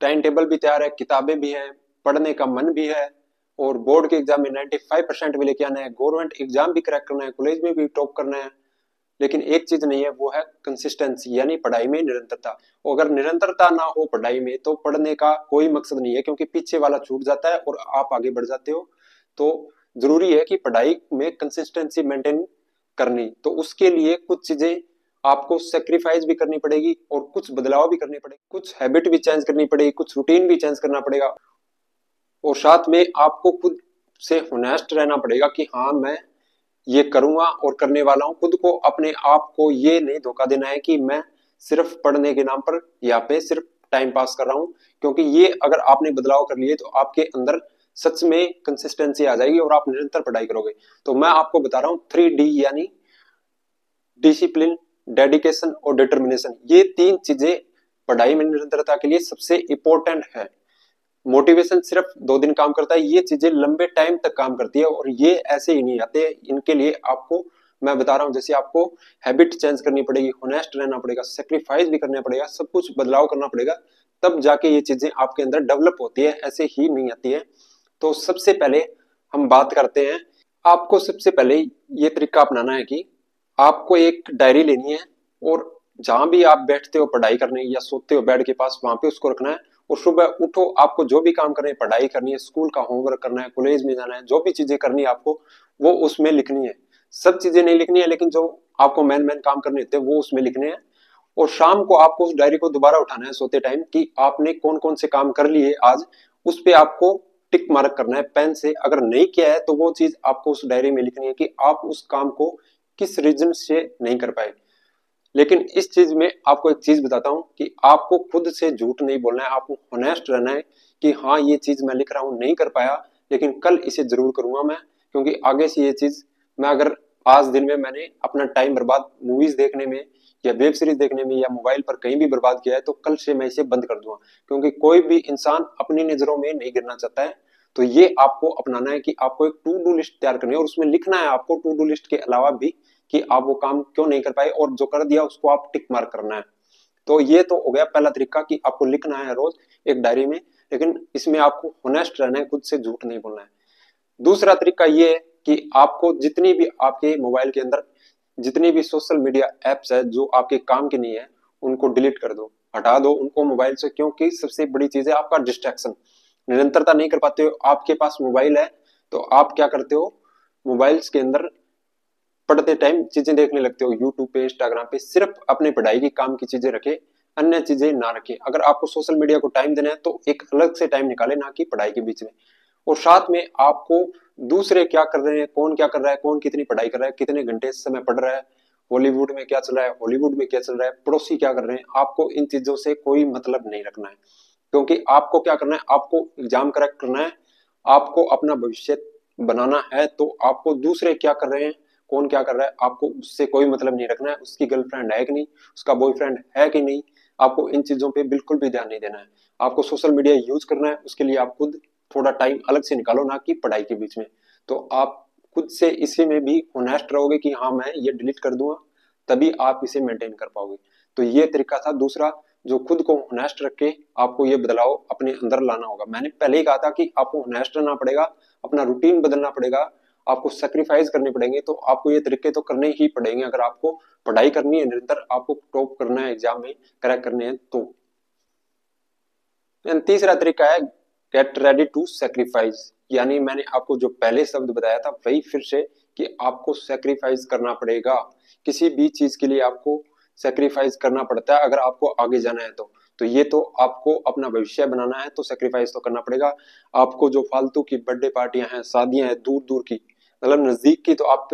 Time table भी तैयार है, किताबें भी हैं, पढ़ने का मन भी है, और बोर्ड के एग्जाम में 95% भी लेके आना है, गवर्नमेंट एग्जाम भी क्रैक करना है, कॉलेज में भी टॉप करना है। लेकिन एक चीज नहीं है, वो है कंसिस्टेंसी, यानी पढ़ाई में निरंतरता। और अगर निरंतरता ना हो पढ़ाई में तो पढ़ने का कोई मकसद नहीं है, क्योंकि पीछे वाला छूट जाता है और आप आगे बढ़ जाते हो। तो जरूरी है कि पढ़ाई में कंसिस्टेंसी मेंटेन करनी, तो उसके लिए कुछ चीजें आपको सेक्रीफाइस भी करनी पड़ेगी और कुछ बदलाव भी करने पड़ेंगे, कुछ हैबिट भी चेंज करनी पड़ेगी, कुछ रूटीन भी चेंज करना पड़ेगा। और साथ में आपको खुद से होनेस्ट रहना पड़ेगा कि हाँ मैं ये करूंगा और करने वाला हूं। खुद को, अपने आप को ये नहीं धोखा देना है कि मैं सिर्फ पढ़ने के नाम पर यहाँ पे सिर्फ टाइम पास कर रहा हूं, क्योंकि ये अगर आपने बदलाव कर लिए तो आपके अंदर सच में कंसिस्टेंसी आ जाएगी और आप निरंतर पढ़ाई करोगे। तो मैं आपको बता रहा हूँ 3D, यानी डिसिप्लिन, डेडिकेशन और डिटर्मिनेशन, ये तीन चीजें पढ़ाई में निरंतरता के लिए सबसे इंपॉर्टेंट है। मोटिवेशन सिर्फ 2 दिन काम करता है, ये चीजें लंबे टाइम तक काम करती है, और ये ऐसे ही नहीं आते। इनके लिए आपको मैं बता रहा हूं, जैसे आपको हैबिट चेंज करनी पड़ेगी, होनेस्ट रहना पड़ेगा, सेक्रीफाइस भी करना पड़ेगा, सब कुछ बदलाव करना पड़ेगा, तब जाके ये चीजें आपके अंदर डेवलप होती है, ऐसे ही नहीं आती है। तो सबसे पहले हम बात करते हैं, आपको सबसे पहले ये तरीका अपनाना है कि आपको एक डायरी लेनी है, और जहां भी आप बैठते हो पढ़ाई करने या सोते हो बेड के पास, वहां पे उसको रखना है। और सुबह उठो, आपको जो भी काम करना है, पढ़ाई करनी है, स्कूल का होमवर्क करना है, कॉलेज में जाना है, जो भी चीजें करनी है आपको, वो उसमें लिखनी है। सब चीजें नहीं लिखनी है, लेकिन जो आपको मेन मेन काम करने होते हैं वो उसमें लिखने हैं। और शाम को आपको उस डायरी को दोबारा उठाना है सोते टाइम, कि आपने कौन कौन से काम कर लिए आज, उस पे आपको टिक मार्क करना है पेन से। अगर नहीं किया है तो वो चीज आपको उस डायरी में लिखनी है कि आप उस काम को किस रीजन से नहीं कर पाए। लेकिन इस चीज में आपको एक चीज बताता हूं कि आपको खुद से झूठ नहीं बोलना है, आपको होनेस्ट रहना है कि हाँ ये चीज मैं लिख रहा हूं, नहीं कर पाया, लेकिन कल इसे जरूर करूंगा मैं, क्योंकि आगे से ये चीज मैं, अगर आज दिन में मैंने अपना टाइम बर्बाद मूवीज देखने में या वेब सीरीज देखने में या मोबाइल पर कहीं भी बर्बाद किया है, तो कल से मैं इसे बंद कर दूंगा। क्योंकि कोई भी इंसान अपनी नजरों में नहीं गिरना चाहता है। तो ये आपको अपनाना है कि आपको एक टू डू लिस्ट तैयार करनी है, और उसमें लिखना है आपको टू डू लिस्ट के अलावा भी कि आप वो काम क्यों नहीं कर पाए, और जो कर दिया उसको आप टिक मार्क करना है। तो ये तो हो गया पहला तरीका कि आपको लिखना है रोज एक डायरी में, लेकिन इसमें आपको होनेस्ट रहना है, खुद से झूठ नहीं बोलना है। दूसरा तरीका ये है कि आपको जितनी भी आपके मोबाइल के अंदर जितनी भी सोशल मीडिया एप्स है जो आपके काम की नहीं है, उनको डिलीट कर दो, हटा दो उनको मोबाइल से। क्योंकि सबसे बड़ी चीज है आपका डिस्ट्रैक्शन। निरंतरता नहीं कर पाते हो, आपके पास मोबाइल है तो आप क्या करते हो, मोबाइल्स के अंदर पढ़ते टाइम चीजें देखने लगते हो, यूट्यूब पे, इंस्टाग्राम पे। सिर्फ अपने पढ़ाई की काम की चीजें रखे, अन्य चीजें ना रखें। अगर आपको सोशल मीडिया को टाइम देना है तो एक अलग से टाइम निकाले, ना कि पढ़ाई के बीच में। और साथ में आपको दूसरे क्या कर रहे हैं, कौन क्या कर रहा है, कौन कितनी पढ़ाई कर रहा है, कितने घंटे इस समय पढ़ रहा है, बॉलीवुड में क्या चल रहा है, हॉलीवुड में क्या चल रहा है, पड़ोसी क्या कर रहे हैं, आपको इन चीजों से कोई मतलब नहीं रखना है। क्योंकि आपको क्या करना है, आपको एग्जाम क्रैक करना है, आपको अपना भविष्य बनाना है। तो आपको दूसरे क्या कर रहे हैं, कौन क्या कर रहा है, आपको उससे कोई मतलब नहीं रखना है। उसकी गर्लफ्रेंड है कि नहीं, उसका बॉयफ्रेंड है कि नहीं, आपको इन चीजों पे बिल्कुल भी ध्यान नहीं देना है। आपको सोशल मीडिया यूज करना है, उसके लिए आप खुद थोड़ा टाइम अलग से निकालो, ना कि पढ़ाई के बीच में। तो आप खुद से इसी में भी होनेस्ट रहोगे कि हाँ मैं ये डिलीट कर दूंगा, तभी आप इसे मेंटेन कर पाओगे। तो ये तरीका था दूसरा, जो खुद को होनेस्ट रख के आपको ये बदलाव अपने अंदर लाना होगा। मैंने पहले ही कहा था कि आपको होनेस्ट रहना पड़ेगा, अपना रूटीन बदलना पड़ेगा, आपको सेक्रीफाइस करने पड़ेंगे। तो आपको ये तरीके तो करने ही पड़ेंगे अगर आपको पढ़ाई करनी है निरंतर, आपको टॉप करना है, एग्जाम में क्रैक करने हैं तो। तीसरा तरीका है गेट रेडी टू सेक्रीफाइस, यानी मैंने आपको जो पहले शब्द बताया था वही फिर से, कि आपको सेक्रीफाइस करना पड़ेगा। किसी भी चीज के लिए आपको सेक्रीफाइस करना पड़ता है अगर आपको आगे जाना है तो ये तो आपको अपना भविष्य बनाना है तो सेक्रीफाइस तो करना पड़ेगा। आपको जो फालतू की बर्थडे पार्टियां हैं, शादियां हैं दूर दूर की, मतलब नजदीक की तो आप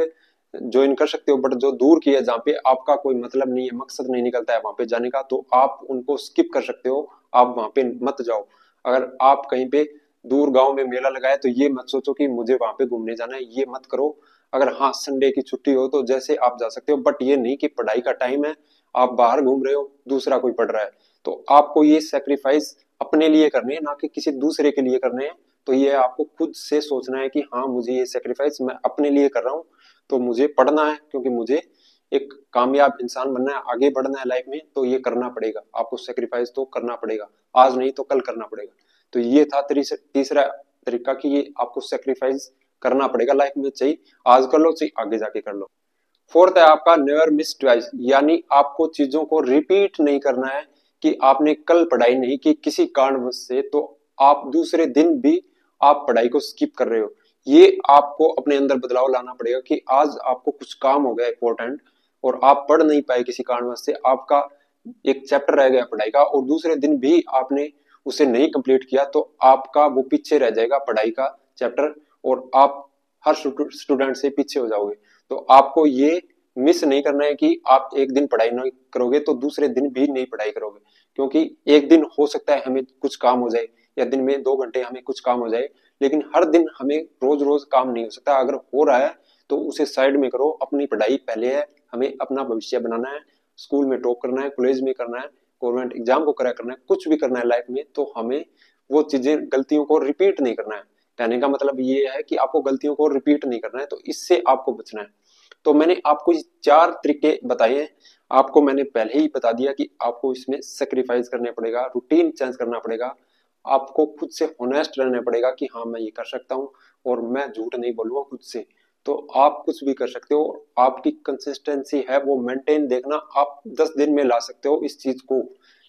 ज्वाइन कर सकते हो, बट जो दूर की है जहाँ पे आपका कोई मतलब नहीं है, मकसद नहीं निकलता है वहां पे जाने का, तो आप उनको स्किप कर सकते हो, आप वहां पे मत जाओ। अगर आप कहीं पे दूर गांव में मेला लगाए तो ये मत सोचो कि मुझे वहां पे घूमने जाना है, ये मत करो। अगर हाँ संडे की छुट्टी हो तो जैसे आप जा सकते हो, बट ये नहीं कि पढ़ाई का टाइम है आप बाहर घूम रहे हो, दूसरा कोई पढ़ रहा है। तो आपको ये सेक्रीफाइस अपने लिए करनी है, ना कि किसी दूसरे के लिए करने हैं। तो ये आपको खुद से सोचना है कि हाँ मुझे ये सेक्रीफाइस मैं अपने लिए कर रहा हूँ, तो मुझे पढ़ना है, क्योंकि मुझे एक कामयाब इंसान बनना है, आगे बढ़ना है लाइफ में, तो ये करना पड़ेगा आपको, सेक्रीफाइस तो करना पड़ेगा, आज नहीं तो कल करना पड़ेगा। तो ये था तीसरा तरीका कि ये आपको सेक्रीफाइस करना पड़ेगा लाइफ में, चाहिए आज कर लो चाहे आगे जाके कर लो। फोर्थ है आपका नेवर मिस ट्वाइस, यानी आपको चीजों को रिपीट नहीं करना है कि आपने कल पढ़ाई नहीं की किसी कारणवश से, तो आप दूसरे दिन भी आप पढ़ाई को स्किप कर रहे हो। ये आपको अपने अंदर बदलाव लाना पड़ेगा कि आज आपको कुछ काम हो गया इंपॉर्टेंट और आप पढ़ नहीं पाए किसी कारणवश से, आपका एक चैप्टर रह गया पढ़ाई का और दूसरे दिन भी आपने उसे नहीं कंप्लीट किया, तो आपका वो पीछे रह जाएगा पढ़ाई का चैप्टर और आप हर स्टूडेंट से पीछे हो जाओगे। तो आपको ये मिस नहीं करना है कि आप एक दिन पढ़ाई नहीं करोगे तो दूसरे दिन भी नहीं पढ़ाई करोगे, क्योंकि एक दिन हो सकता है हमें कुछ काम हो जाए या दिन में 2 घंटे हमें कुछ काम हो जाए, लेकिन हर दिन हमें रोज रोज काम नहीं हो सकता। अगर हो रहा है तो उसे साइड में करो, अपनी पढ़ाई पहले है, हमें अपना भविष्य बनाना है, स्कूल में टॉप करना है, कॉलेज में करना है, गवर्नमेंट एग्जाम को क्रैक करना है, कुछ भी करना है लाइफ में, तो हमें वो चीजें गलतियों को रिपीट नहीं करना है। कहने का मतलब ये है कि आपको गलतियों को रिपीट नहीं करना है, तो इससे आपको बचना है। तो मैंने आपको 4 तरीके बताए हैं, आपको मैंने पहले ही बता दिया कि आपको इसमें सेक्रीफाइस करने पड़ेगा, रूटीन चेंज करना पड़ेगा, आपको खुद से होनेस्ट रहना पड़ेगा कि हाँ मैं ये कर सकता हूँ और मैं झूठ नहीं बोलूंगा खुद से, तो आप कुछ भी कर सकते हो। आपकी कंसिस्टेंसी है वो मेंटेन देखना, आप 10 दिन में ला सकते हो इस चीज को,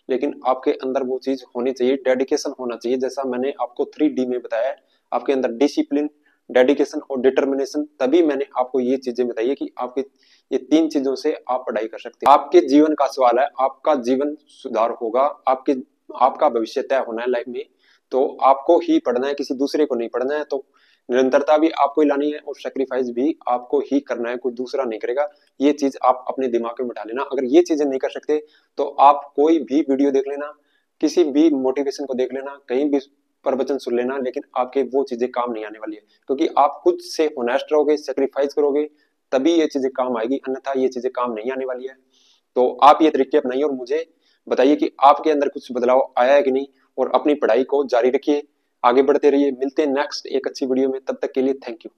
लेकिन आपके अंदर वो चीज होनी चाहिए, डेडिकेशन होना चाहिए। जैसा मैंने आपको 3D में बताया, आपके अंदर डिसिप्लिन, डेडिकेशन और डिटर्मिनेशन, तभी मैंने आपको ये चीजें बताई है कि आपके ये 3 चीजों से आप पढ़ाई कर सकते हैं। आपके जीवन का सवाल है, आपका जीवन सुधार होगा, आपका भविष्य तय होना है लाइफ में, तो आपको ही पढ़ना है, किसी दूसरे को नहीं पढ़ना है। तो निरंतरता भी आपको ही लानी है और सेक्रीफाइस भी आपको ही करना है, कोई दूसरा नहीं करेगा। ये चीज आप अपने दिमाग में बिठा लेना। अगर ये चीजें नहीं कर सकते तो आप कोई भी वीडियो देख लेना, किसी भी मोटिवेशन को देख लेना, कहीं भी प्रवचन सुन लेना, लेकिन आपके वो चीजें काम नहीं आने वाली है, क्योंकि आप खुद से होनेस्ट रहोगे, सेक्रीफाइस करोगे, तभी ये चीजें काम आएगी, अन्यथा ये चीजें काम नहीं आने वाली है। तो आप ये तरीके अपनाइए और मुझे बताइए कि आपके अंदर कुछ बदलाव आया है कि नहीं, और अपनी पढ़ाई को जारी रखिए, आगे बढ़ते रहिए। मिलते हैं नेक्स्ट एक अच्छी वीडियो में, तब तक के लिए थैंक यू।